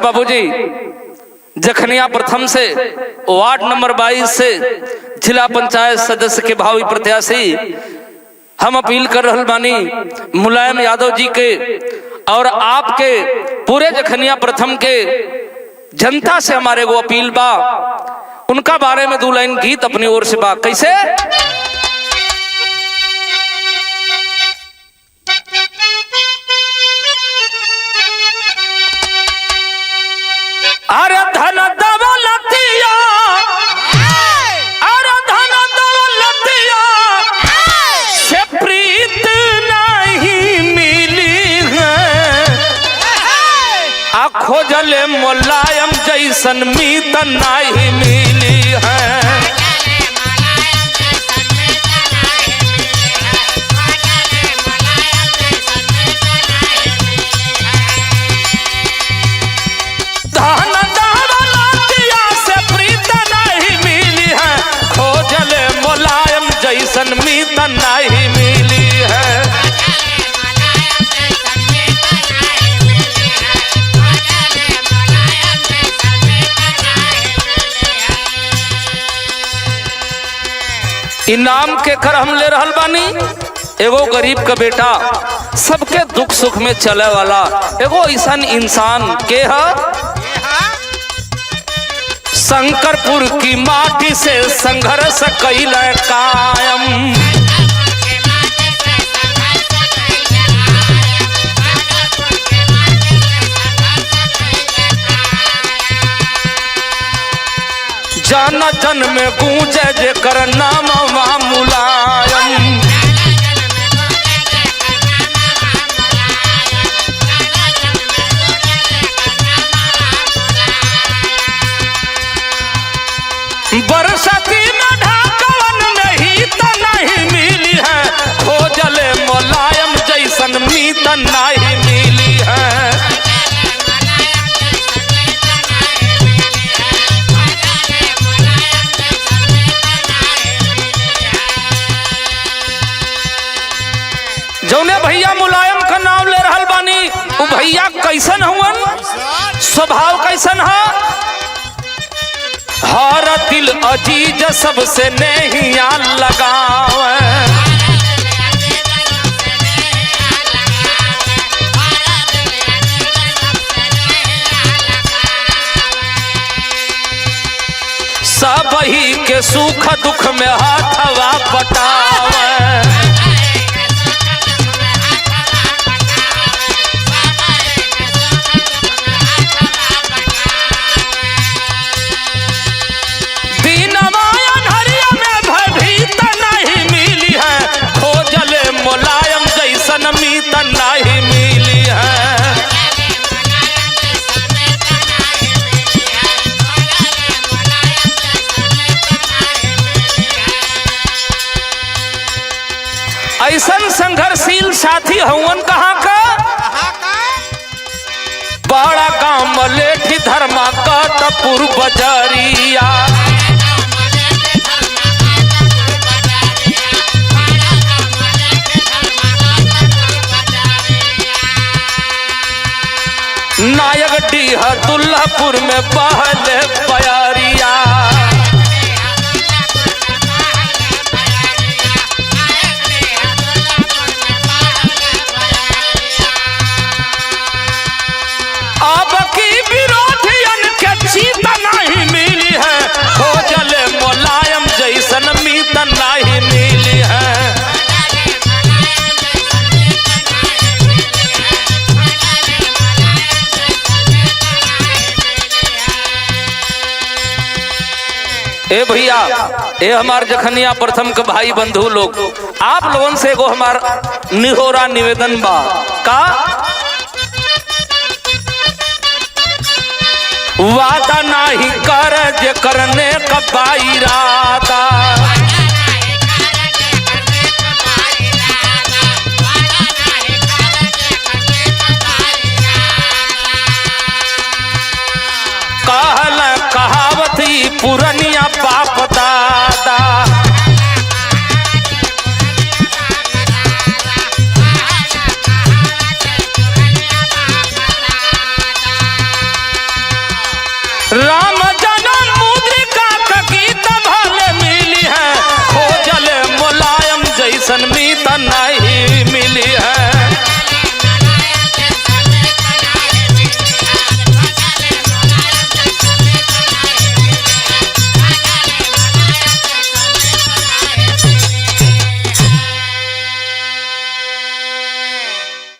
बाबूजी, जखनिया प्रथम से वार्ड नंबर 22 से जिला पंचायत सदस्य के भावी प्रत्याशी हम अपील कर रहल बानी मुलायम यादव जी के और आपके पूरे जखनिया प्रथम के जनता से हमारे वो अपील बा, उनका बारे में 2 लाइन गीत अपनी ओर से बा। कैसे? अरे धन दौलतिया, अरे धन दौलतिया से प्रीत नहीं मिली है, आ खोजले मुलायम जैसन मीत नहीं मिली है। मीत नहीं मिली है। इनाम के कर हम ले रहल बानी एगो गरीब का बेटा, सबके दुख सुख में चले वाला एगो ऐसा इंसान के है। शंकरपुर की माटी से संघर्ष कैल कायम, जन जन में गूंजे जेकर नाम मुलायम। बरसाती में ढाकवन में ही तो नहीं मिली है, खोजले मुलायम जैसन मीत नहीं मिली है। जौने भैया मुलायम का नाम ले रहल बानी, वो भैया कैसन हुवन, स्वभाव कैसन है? हर दिल अजीज सबसे नहिया लगावे, सब ही के सुख दुख में हाथवा बटावे। नहीं मिली है। ऐसन संघर्षशील साथी हवन कहाँ का? बड़ा गांव मलेठी धर्मा का तपुर बजरिया, नायक डीह दुल्लापुर में बहले बयारिया, अब की विरोधियन के जीत नहीं मिली है, खोजले मुलायम जैसन मीत नहीं मिली है। ए भैया, ए हमार जखनिया प्रथम के भाई बंधु लोग, आप लोगन से एगो हमार निहोरा निवेदन बा का? वादा नहीं कर जे करने का इरादा, कहल कहावत पूरन